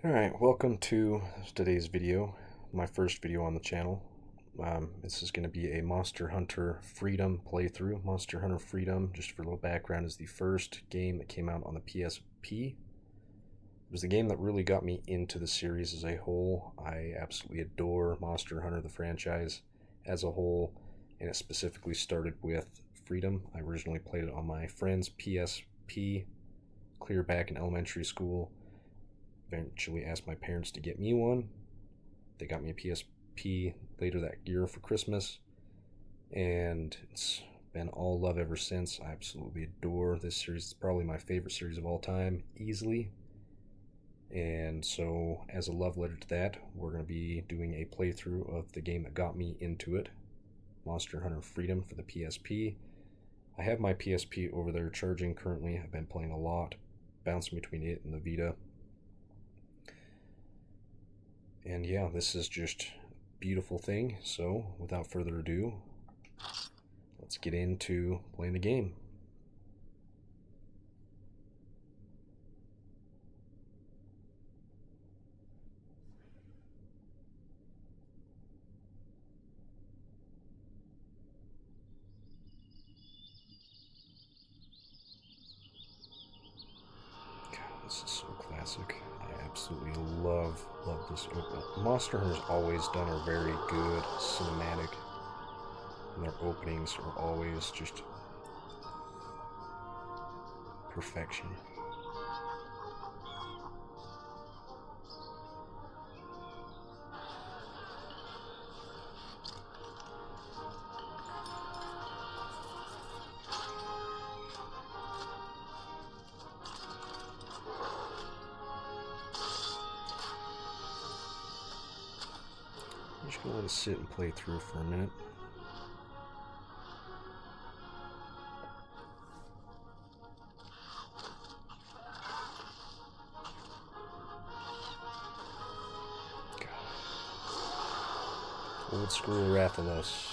Alright, welcome to today's video, my first video on the channel. This is going to be a Monster Hunter Freedom playthrough. Monster Hunter Freedom, just for a little background, is the first game that came out on the PSP. It was the game that really got me into the series as a whole. I absolutely adore Monster Hunter, the franchise, as a whole, and it specifically started with Freedom. I originally played it on my friend's PSP, clear back in elementary school. Eventually asked my parents to get me one. They got me a PSP later that year for Christmas, and it's been all love ever since. I absolutely adore this series. It's probably my favorite series of all time, easily. And so, as a love letter to that, we're going to be doing a playthrough of the game that got me into it, Monster Hunter Freedom for the PSP. I have my PSP over there charging currently. I've been playing a lot, bouncing between it and the Vita. And yeah, this is just a beautiful thing. So without further ado, let's get into playing the game. God, this is so classic. I absolutely love this. Monster Hunter's always done a very good cinematic, and their openings are always just perfection. I'm just gonna let it sit and play through for a minute. Old school Rathalos.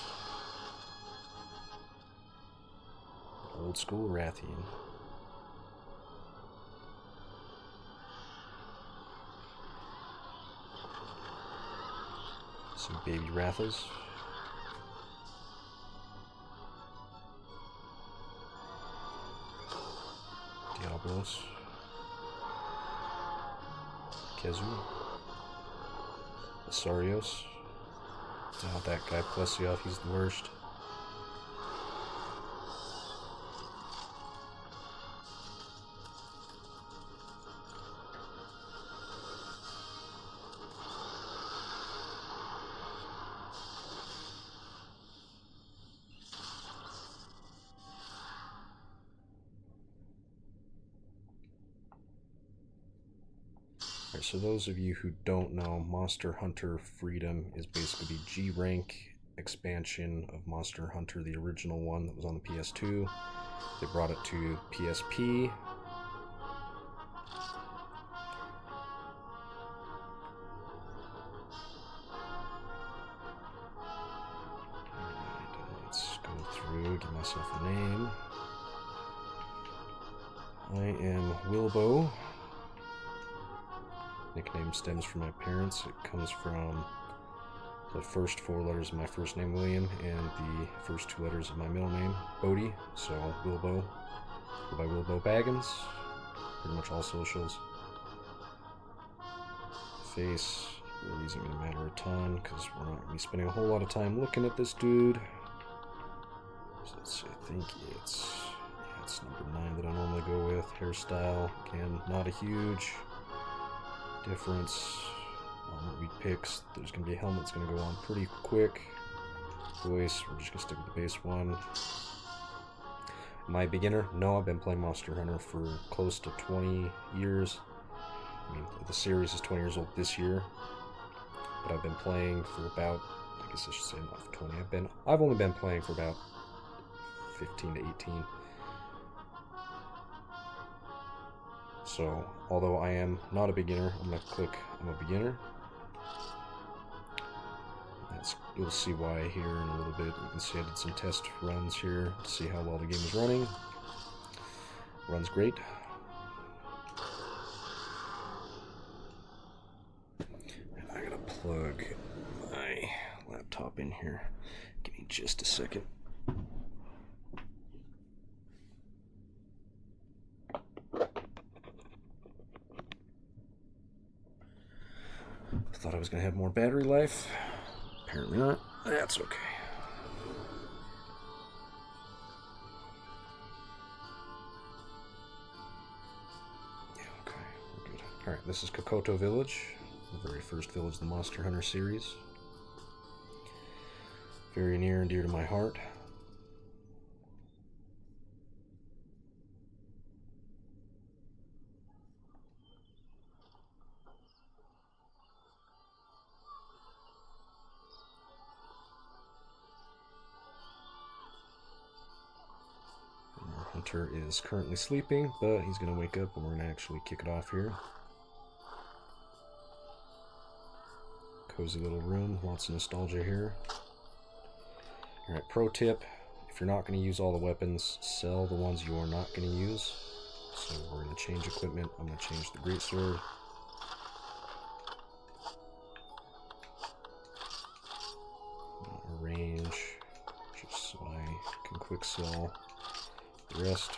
Old school Rathian. Some baby Rathas. Diablos. Kezu. Asarios. Oh, that guy Plesiov, he's the worst. Alright, so those of you who don't know, Monster Hunter Freedom is basically the G-Rank expansion of Monster Hunter, the original one that was on the PS2. They brought it to PSP. Let's go through, give myself a name. I am Wilbo. Nickname stems from my parents. It comes from the first 4 letters of my first name, William, and the first 2 letters of my middle name, Bodie. So Wilbo, go by Wilbo Baggins. Pretty much all socials. Face really isn't going to matter a ton because we're not going to be spending a whole lot of time looking at this dude. So let's see, I think it's number 9 that I normally go with. Hairstyle, again, not a huge difference on what we pick. There's going to be a helmet that's going to go on pretty quick. Voice, we're just going to stick with the base one. Am I a beginner? No, I've been playing Monster Hunter for close to 20 years. I mean, the series is 20 years old this year, but I've been playing for about, I guess I should say not 20. I've only been playing for about 15 to 18. So, although I am not a beginner, I'm going to click I'm a beginner. You'll see why here in a little bit. You can see I did some test runs here to see how well the game is running. Runs great. plug my laptop in here. Give me just a second. Thought I was going to have more battery life. Apparently not. That's okay. Yeah, okay. We're good. Alright, this is Kokoto Village. The very first village of the Monster Hunter series. Very near and dear to my heart. Hunter is currently sleeping, but he's going to wake up and we're going to actually kick it off here. Cozy little room, lots of nostalgia here. Alright, pro tip, if you're not going to use all the weapons, sell the ones you are not going to use. So we're going to change equipment. I'm going to change the greatsword. Arrange, just so I can quick sell the rest.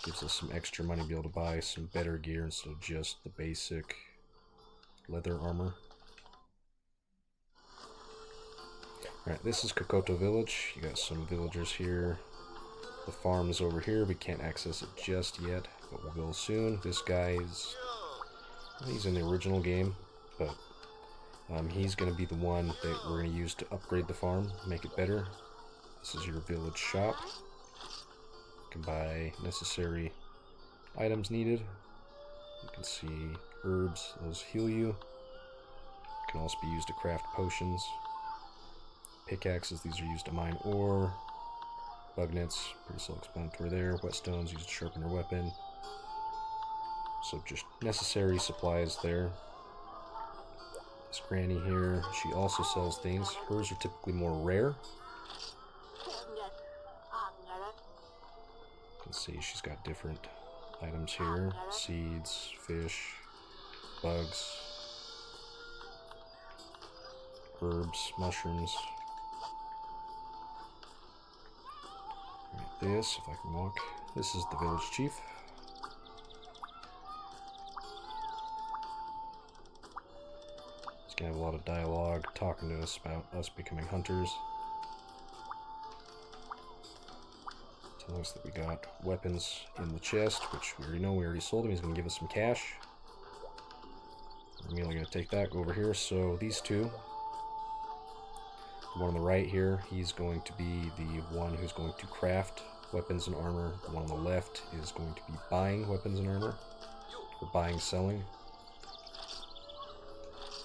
Gives us some extra money to be able to buy some better gear instead of just the basic leather armor. Alright, this is Kokoto Village. You got some villagers here. The farm is over here. We can't access it just yet, but we will soon. This guy is... he's in the original game, but he's going to be the one that we're going to use to upgrade the farm, make it better. This is your village shop. You can buy necessary items needed. You can see herbs, those heal you. Can also be used to craft potions. Pickaxes, these are used to mine ore. Bug nets, pretty self-explanatory there. Whetstones, used to sharpen your weapon. So just necessary supplies there. This granny here, she also sells things. Hers are typically more rare. You can see she's got different items here. Seeds, fish, bugs, herbs, mushrooms. Right, this, if I can walk. This is the village chief. He's gonna have a lot of dialogue talking to us about us becoming hunters. Telling us that we got weapons in the chest, which we already know, we already sold him. He's gonna give us some cash. We're immediately gonna take that, go over here. So these two, the one on the right here, he's going to be the one who's going to craft weapons and armor. The one on the left is going to be buying weapons and armor, or buying, selling.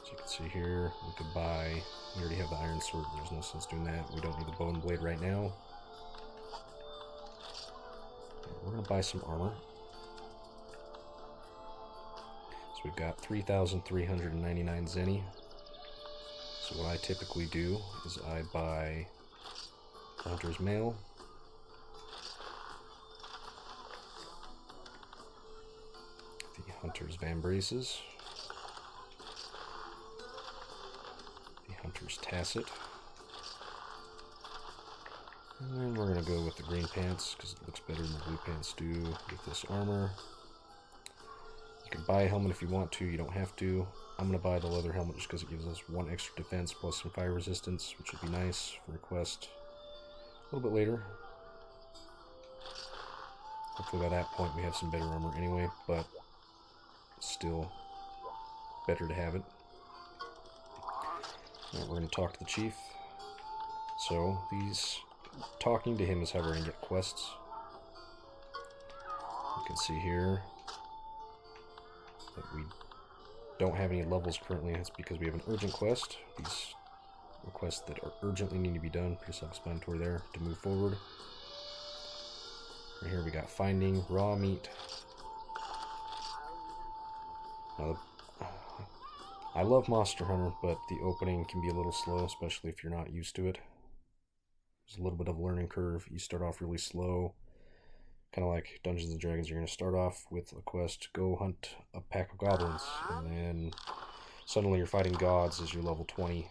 So you can see here, we could buy, we already have the iron sword, there's no sense doing that. We don't need the bone blade right now. We're going to buy some armor. So we've got 3,399 zenny. So what I typically do is I buy Hunter's Mail. The Hunter's Vambraces. The Hunter's Tacet. And then we're going to go with the green pants because it looks better than the blue pants do with this armor. You can buy a helmet if you want to, you don't have to. I'm going to buy the leather helmet just because it gives us 1 extra defense plus some fire resistance, which would be nice for a quest a little bit later. Hopefully by that point we have some better armor anyway, but still better to have it. Right, we're going to talk to the chief. So these... talking to him is how we're going to get quests. You can see here that we don't have any levels currently. That's because we have an urgent quest. These requests that are urgently need to be done. Pretty self-explanatory there to move forward. Right here we got finding raw meat. Now, I love Monster Hunter, but the opening can be a little slow, especially if you're not used to it. There's a little bit of a learning curve. You start off really slow. Kind of like Dungeons and Dragons, you're going to start off with a quest, go hunt a pack of goblins. And then Suddenly you're fighting gods as you're level 20.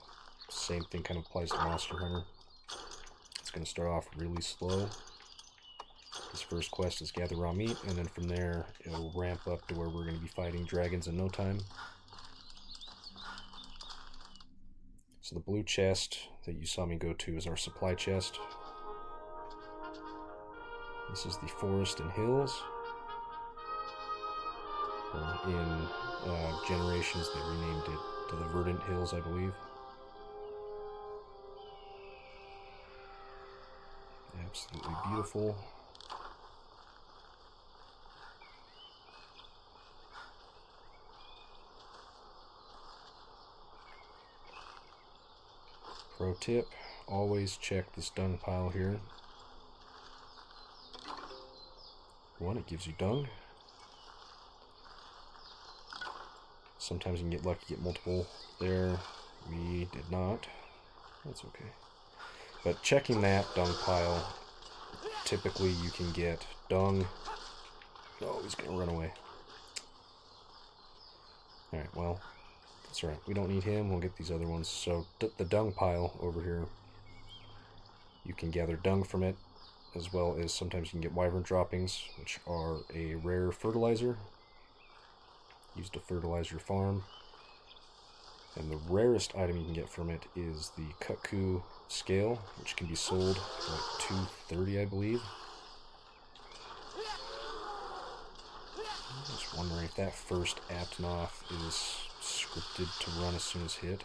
Same thing kind of applies to Monster Hunter. It's going to start off really slow. This first quest is gather raw meat, and then from there it'll ramp up to where we're going to be fighting dragons in no time. So the blue chest that you saw me go to is our supply chest. This is the Forest and Hills. In Generations, they renamed it to the Verdant Hills, I believe. Absolutely beautiful. Pro tip, always check this dung pile here. One, it gives you dung. Sometimes you can get lucky, get multiple there. We did not. That's okay. But checking that dung pile, typically you can get dung. Oh, he's gonna run away. Alright, well, that's alright. We don't need him. We'll get these other ones. So the dung pile over here, you can gather dung from it, as well as sometimes you can get wyvern droppings, which are a rare fertilizer used to fertilize your farm. And the rarest item you can get from it is the Kutku scale, which can be sold for like $2.30, I believe. I'm just wondering if that first Aptonoth is scripted to run as soon as hit.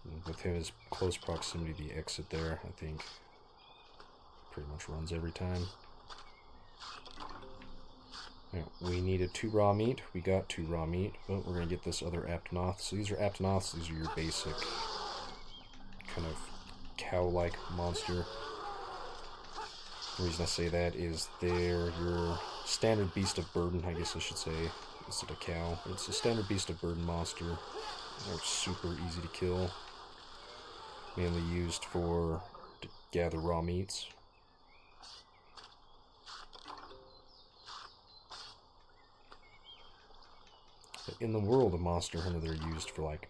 And with his close proximity to the exit there, I think pretty much runs every time. Right, we needed 2 raw meat. We got 2 raw meat, but we're going to get this other Aptonoth. So these are Aptonoths. These are your basic kind of cow-like monster. The reason I say that is they're your standard beast of burden, I guess I should say. Instead of cow. It's a standard beast of burden monster. They're super easy to kill. Mainly used to gather raw meats. But in the world of Monster Hunter, they're used for like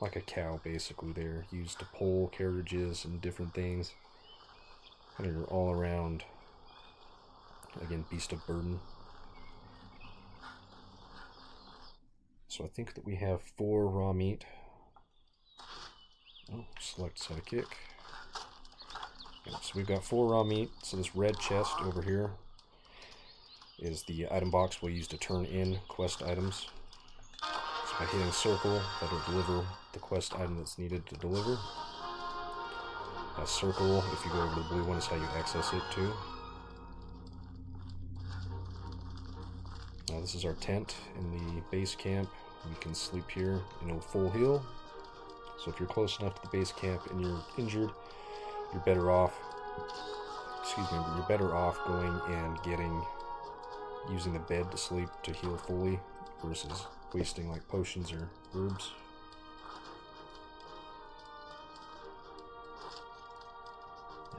a cow, basically. They're used to pull carriages and different things. Kind of your all-around, again, beast of burden. So I think that we have 4 raw meat. Oh, select sidekick. Yeah, so we've got 4 raw meat. So this red chest over here is the item box we'll use to turn in quest items. So by hitting circle, that'll deliver the quest item that's needed to deliver. Circle, if you go over the blue one, is how you access it too. Now this is our tent in the base camp. We can sleep here in a full heal. So if you're close enough to the base camp and you're injured, you're better off, you're better off going and using the bed to sleep to heal fully versus wasting like potions or herbs.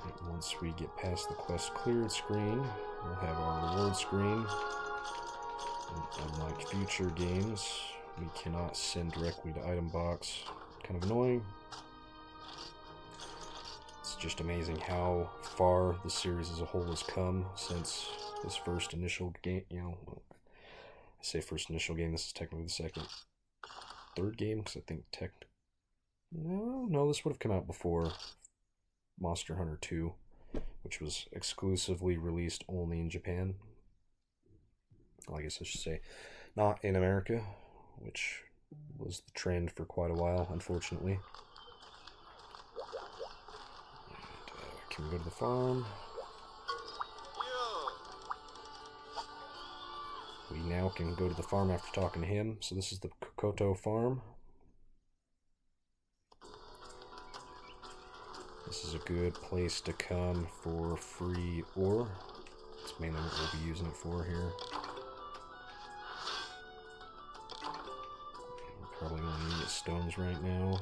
And once we get past the quest cleared screen, we'll have our reward screen. And unlike future games, we cannot send directly to item box. Kind of annoying. It's just amazing how far the series as a whole has come since this first initial game. You know, I say first initial game. This is technically the third game, because I think no, this would have come out before Monster Hunter 2, which was exclusively released only in Japan. Well, I guess I should say not in America, which was the trend for quite a while, unfortunately. And, can we go to the farm? We now can go to the farm after talking to him. So this is the Kokoto farm. This is a good place to come for free ore. That's mainly what we'll be using it for here. We're probably going to need stones right now.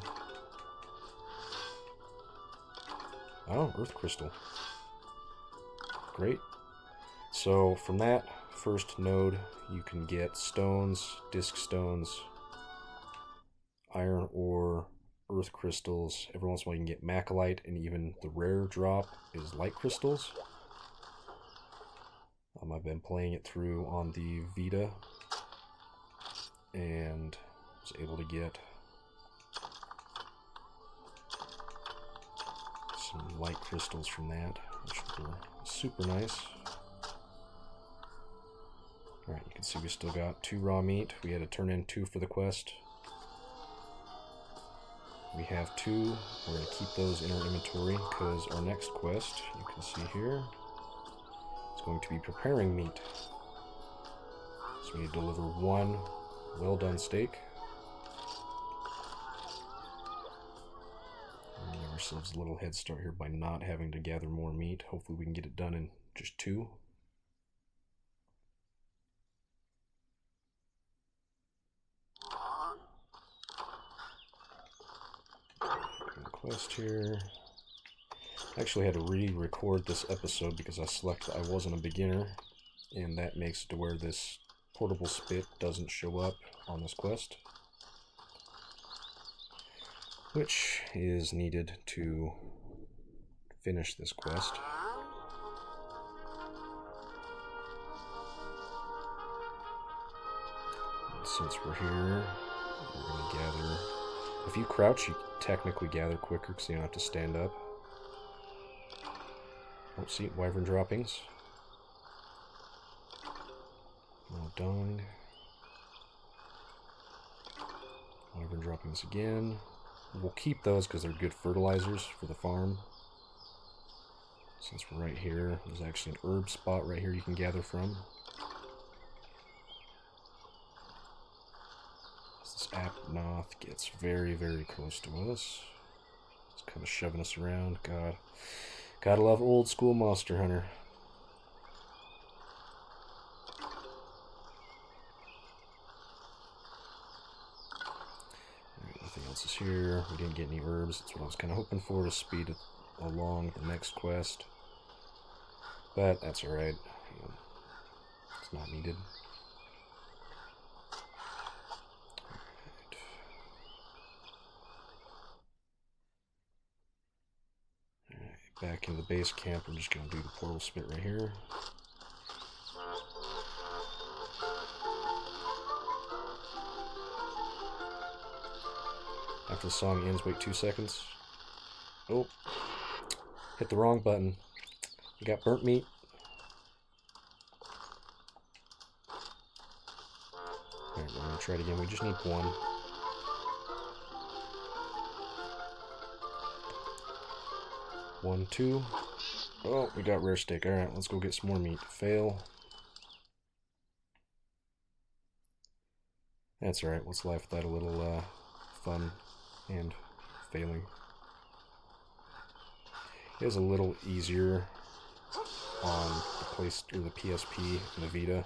Oh, earth crystal. Great. So from that first node, you can get stones, disc stones, iron ore, earth crystals. Every once in a while you can get macallite, and even the rare drop is light crystals. I've been playing it through on the Vita and was able to get some light crystals from that, which were super nice. Alright, you can see we still got 2 raw meat. We had to turn in 2 for the quest. We have 2. We're going to keep those in our inventory because our next quest, you can see here, is going to be preparing meat. So we need to deliver 1 well done steak. And give ourselves a little head start here by not having to gather more meat. Hopefully we can get it done in just 2. Quest here. I actually had to re-record this episode because I selected I wasn't a beginner, and that makes it to where this portable spit doesn't show up on this quest, which is needed to finish this quest. And since we're here, we're going to gather. If you crouch, you technically gather quicker because you don't have to stand up. Oh, see, wyvern droppings. Well done. Wyvern droppings again. We'll keep those because they're good fertilizers for the farm. Since we're right here, there's actually an herb spot right here you can gather from. This Apnoth gets very, very close to us. It's kind of shoving us around. God. Gotta love old school Monster Hunter. Right, nothing else is here. We didn't get any herbs. That's what I was kind of hoping for, to speed it along the next quest. But that's alright. It's not needed. Back in the base camp, we're just going to do the portal spit right here. After the song ends, wait 2 seconds. Oh, hit the wrong button. We got burnt meat. Alright, we're going to try it again. We just need 1. One, 2. Oh, we got rare steak. Alright, let's go get some more meat. Fail. That's alright. Let's laugh at that a little fun and failing. It is a little easier on the PSP and the Vita,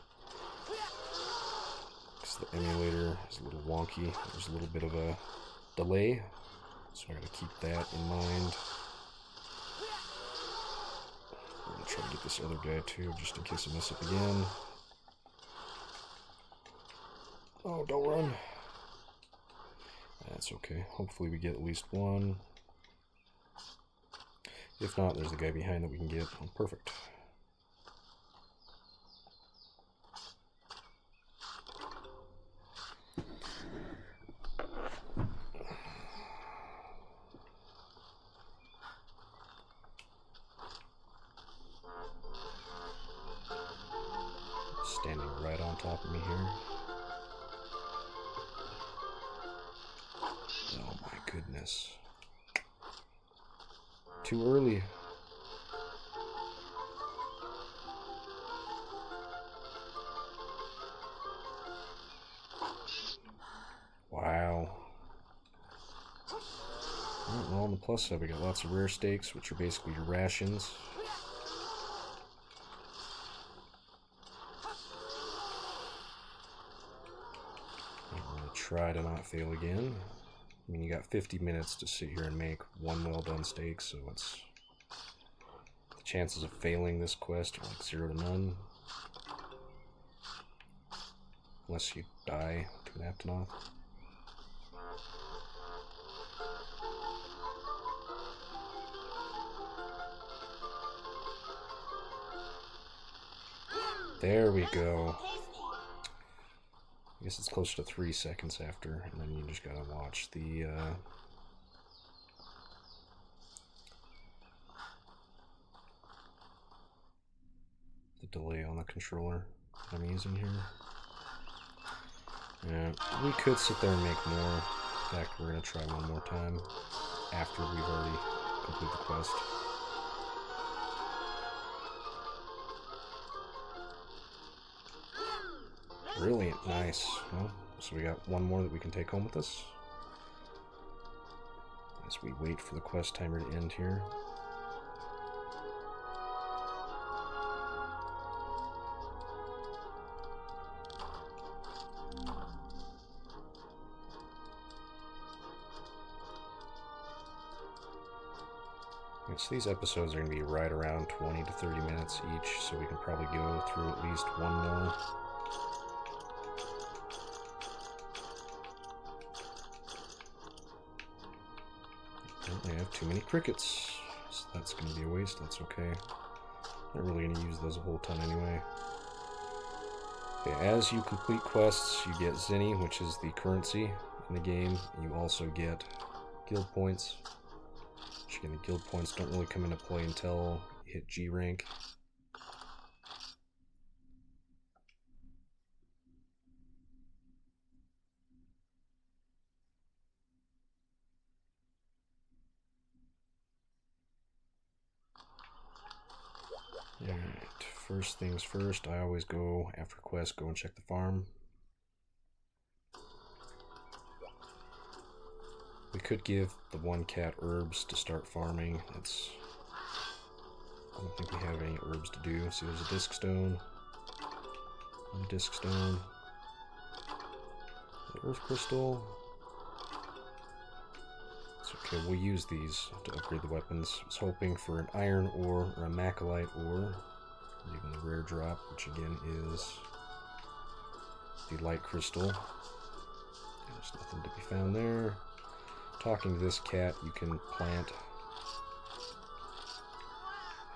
because the emulator is a little wonky. There's a little bit of a delay, so I gotta keep that in mind. I'm gonna try to get this other guy too, just in case I mess up again. Oh, don't run. That's okay. Hopefully we get at least 1. If not, there's the guy behind that we can get. Oh, perfect. Standing right on top of me here. Oh my goodness. Too early. Wow. Well, on the plus side, we got lots of rare steaks, which are basically your rations. I'm going to try to not fail again. I mean, you got 50 minutes to sit here and make 1 well done steak, so it's the chances of failing this quest are like 0 to none. unless you die to an Aptonoth. There we go. I guess it's close to 3 seconds after, and then you just gotta watch the delay on the controller I'm using here. Yeah, we could sit there and make more. In fact, we're gonna try one more time after we've already completed the quest. Brilliant, nice. Well, so we got one more that we can take home with us as we wait for the quest timer to end here. So these episodes are going to be right around 20 to 30 minutes each, so we can probably go through at least one more. I have too many crickets, so that's going to be a waste. That's okay. Not really going to use those a whole ton anyway. Okay, as you complete quests, you get Zenny, which is the currency in the game. You also get guild points. Again, the guild points don't really come into play until you hit G rank. Alright, first things first, I always go, after quest, go and check the farm. We could give the one cat herbs to start farming. That's... I don't think we have any herbs to do. See, there's a disc stone. A disc stone. The earth crystal. It's okay, we'll use these to upgrade the weapons. I was hoping for an iron ore or a macalite ore. Or even the rare drop, which again is the light crystal. There's nothing to be found there. Talking to this cat, you can plant.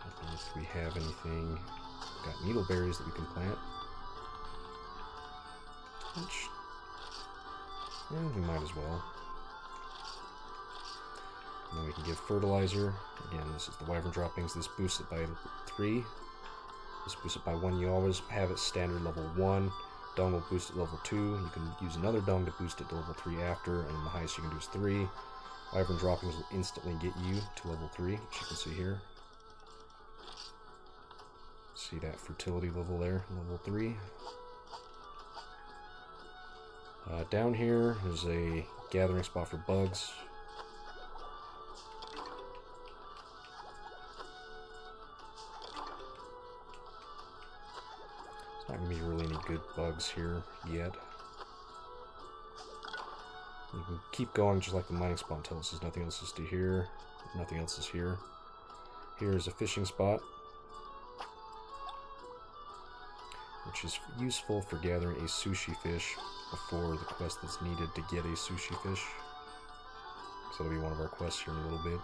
I don't know if we have anything. We've got needleberries that we can plant. Which, yeah, we might as well. And then we can give fertilizer. Again, this is the wyvern droppings. This boosts it by 3. This boosts it by 1. You always have it standard level 1. Dung will boost it level 2. You can use another dung to boost it to level 3 after, and the highest you can do is 3. Wyvern droppings will instantly get you to level 3, which you can see here. See that fertility level there, level 3. Down here is a gathering spot for bugs. Not going to be really any good bugs here yet. You can keep going just like the mining spot until there's nothing else is to here. Nothing else is here. Here is a fishing spot, which is useful for gathering a sushi fish before the quest that's needed to get a sushi fish. So that'll be one of our quests here in a little bit.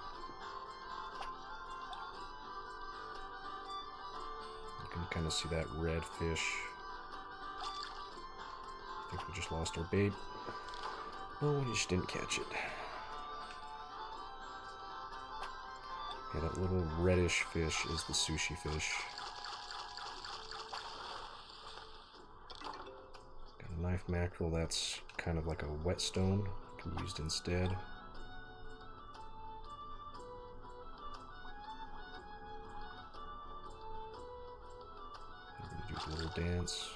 You can kind of see that red fish. I think we just lost our bait. No, we just didn't catch it. Yeah, that little reddish fish is the sushi fish. Got a knife mackerel, that's kind of like a whetstone. Can be used instead. I'm gonna do a little dance.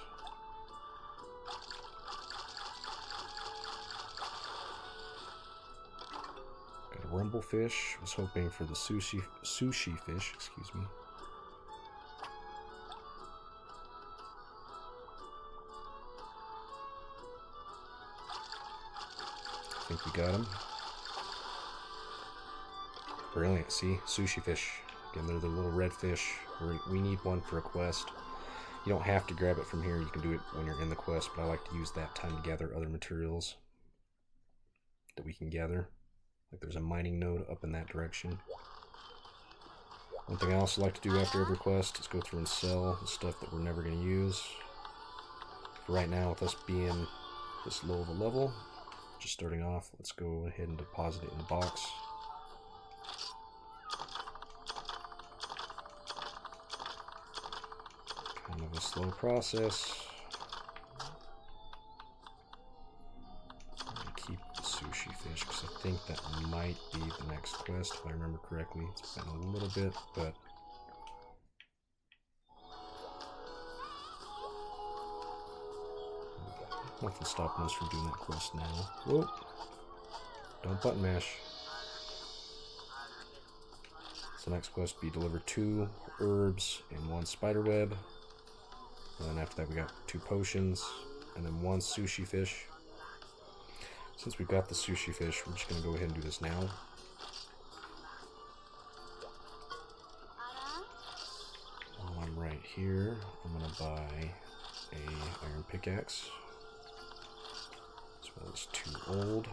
Rumblefish. I was hoping for the sushi fish, excuse me. I think we got him. Brilliant. See? Sushi fish. Again, they're the little red fish. We need one for a quest. You don't have to grab it from here. You can do it when you're in the quest, but I like to use that time to gather other materials that we can gather. Like there's a mining node up in that direction. One thing I also like to do after every quest is go through and sell the stuff that we're never going to use. For right now, with us being this low of a level, just starting off, let's go ahead and deposit it in the box. Kind of a slow process. I'm going to keep the sushi fish because I think that might be the next quest if I remember correctly. It's been a little bit, but nothing stopping us from doing that quest now. Whoa! Don't button mash. So next quest be deliver 2 herbs and 1 spider web. And then after that we got 2 potions and then 1 sushi fish. Since we've got the sushi fish, we're just going to go ahead and do this now. While I'm right here, I'm going to buy a iron pickaxe. As well as 2 old.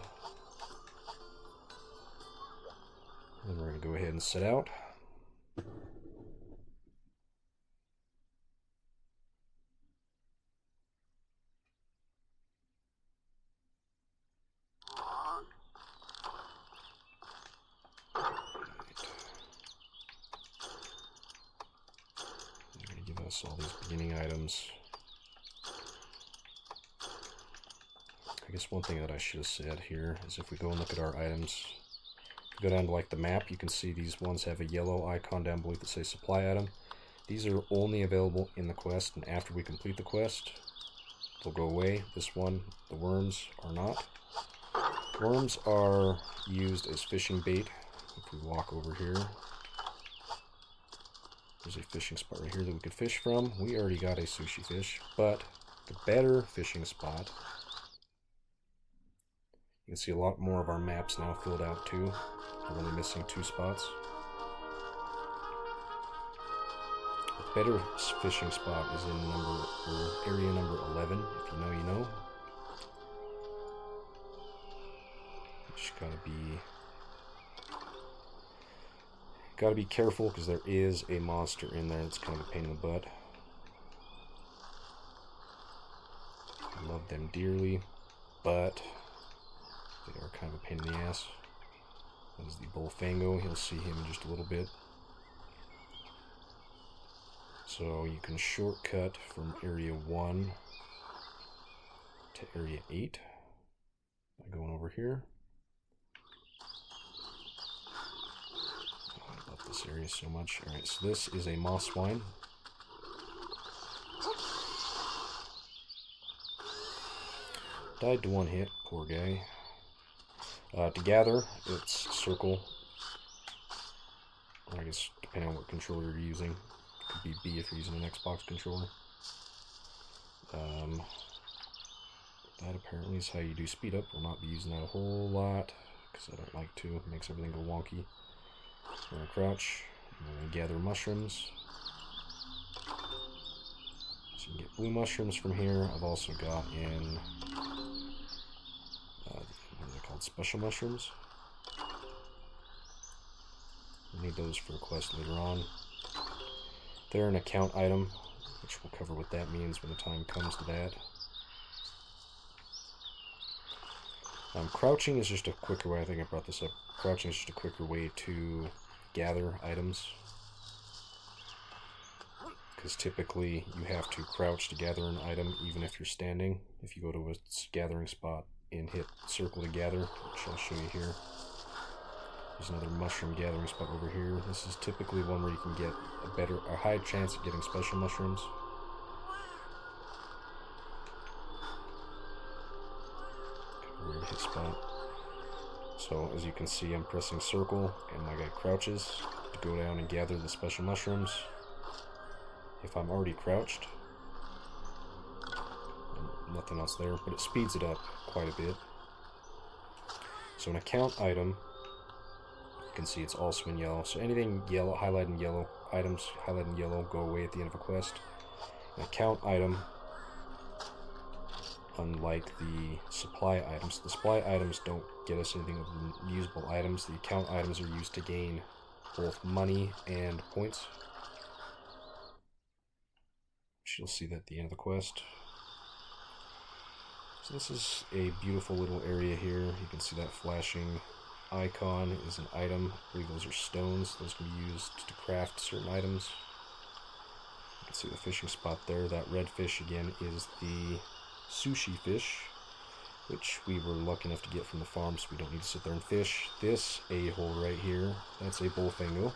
And then we're going to go ahead and set out. Give us all these beginning items. I guess one thing that I should have said here is if we go and look at our items, go down to like the map, you can see these ones have a yellow icon down below that says supply item. These are only available in the quest, and after we complete the quest, they'll go away. This one, the worms, are not. Worms are used as fishing bait. If we walk over here, there's a fishing spot right here that we could fish from. We already got a sushi fish, but the better fishing spot, you can see a lot more of our maps now filled out too. We're only missing 2 spots. The better fishing spot is in area number 11. If you know, you know. You just gotta be careful because there is a monster in there that's kind of a pain in the butt. I love them dearly, but they are kind of a pain in the ass. That is the Bullfango. You'll see him in just a little bit. So you can shortcut from area 1 to area 8 by going over here. Oh, I love this area so much. Alright, so this is a moss swine. Died to 1 hit, poor guy. To gather, it's circle, or I guess depending on what controller you're using. Could be B if you're using an Xbox controller. That apparently is how you do speed up. We'll not be using that a whole lot because I don't like to. It makes everything go wonky. I'm going to crouch. I'm going to gather mushrooms. So you can get blue mushrooms from here. I've also got in what are they called? Special mushrooms. We need those for a quest later on. They're an account item, which we'll cover what that means when the time comes to that. Crouching is just a quicker way. I think I brought this up. Crouching is just a quicker way to gather items. Because typically you have to crouch to gather an item even if you're standing. If you go to a gathering spot and hit circle to gather, which I'll show you here. There's another mushroom gathering spot over here. This is typically one where you can get a high chance of getting special mushrooms. Weird hit spot. So as you can see, I'm pressing circle and my guy crouches to go down and gather the special mushrooms. If I'm already crouched, nothing else there, but it speeds it up quite a bit. So an account item, you can see it's also in yellow. So anything yellow, highlighted in yellow, items highlighted in yellow go away at the end of a quest. An account item, unlike the supply items. The supply items don't get us anything of the usable items. The account items are used to gain both money and points. You'll see that at the end of the quest. So this is a beautiful little area here. You can see that flashing icon is an item. I believe those are stones. Those can be used to craft certain items. You can see the fishing spot there. That red fish again is the sushi fish, which we were lucky enough to get from the farm, so we don't need to sit there and fish. This a-hole right here, that's a bullfango.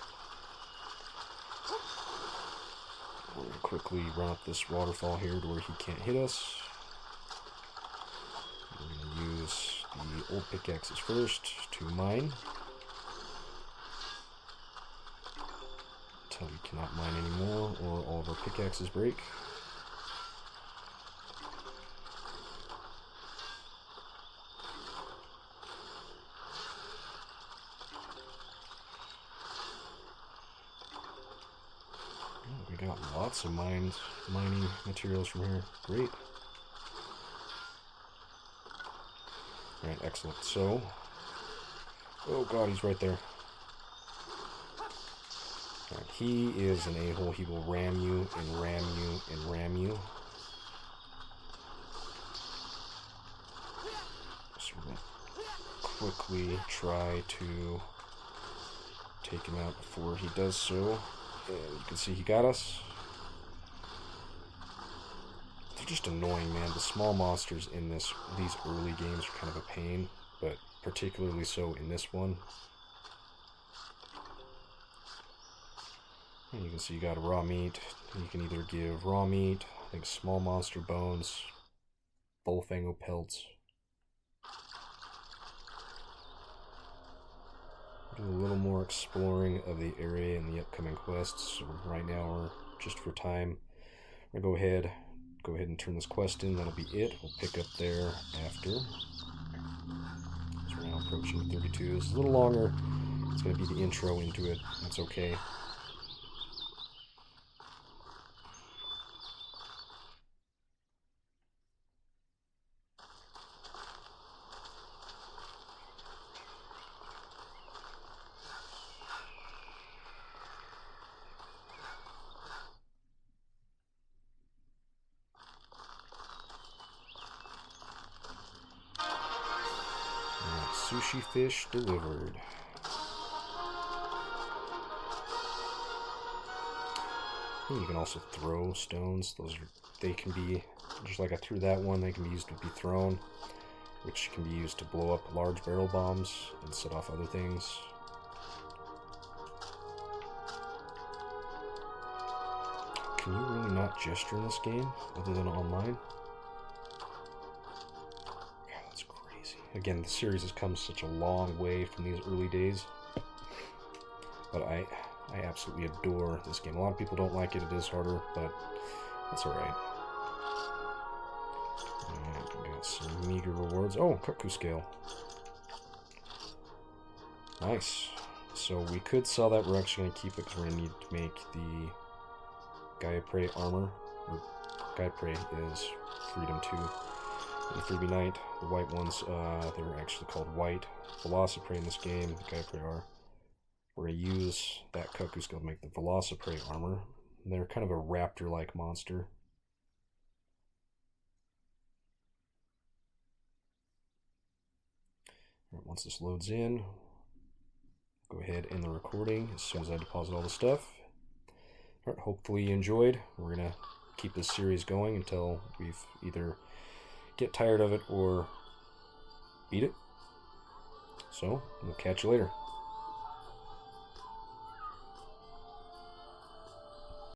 We're going to quickly run up this waterfall here to where he can't hit us. We're going to use the old pickaxes first to mine. Until we cannot mine anymore or all of our pickaxes break. We got lots of mining materials from here. Great. Alright, excellent. So, oh god, he's right there. Alright, he is an a-hole. He will ram you and ram you and ram you. So we're going to quickly try to take him out before he does so. And you can see he got us. They're just annoying, man. The small monsters in these early games are kind of a pain, but particularly so in this one. And you can see you got a raw meat. You can either give raw meat, I think small monster bones, bullfango pelts. Do a little more exploring of the area in the upcoming quests. So right now, we're just for time. I'm gonna go ahead and turn this quest in. That'll be it. We'll pick up there after. So we're now approaching 32. This is a little longer. It's gonna be the intro into it. That's okay. Sushi fish delivered. You can also throw stones. They can be, just like I threw that one, they can be used to be thrown, which can be used to blow up large barrel bombs and set off other things. Can you really not gesture in this game, other than online? Again, the series has come such a long way from these early days, but I absolutely adore this game. A lot of people don't like it. It is harder, but that's alright. Alright, we got some meager rewards. Oh, Cuckoo Scale. Nice. So we could sell that. We're actually going to keep it because we're going to need to make the Gaia Prey armor. Gaia Prey is Freedom 2. The 3B Knight, the white ones, they're actually called white Velociprey in this game. The Gaia Prey are. We're going to use that Cuckoo Scale to make the Velociprey armor. They're kind of a raptor-like monster. Right, once this loads in, go ahead and end the recording as soon as I deposit all the stuff. All right, hopefully you enjoyed. We're going to keep this series going until we've either get tired of it or beat it. So, we'll catch you later.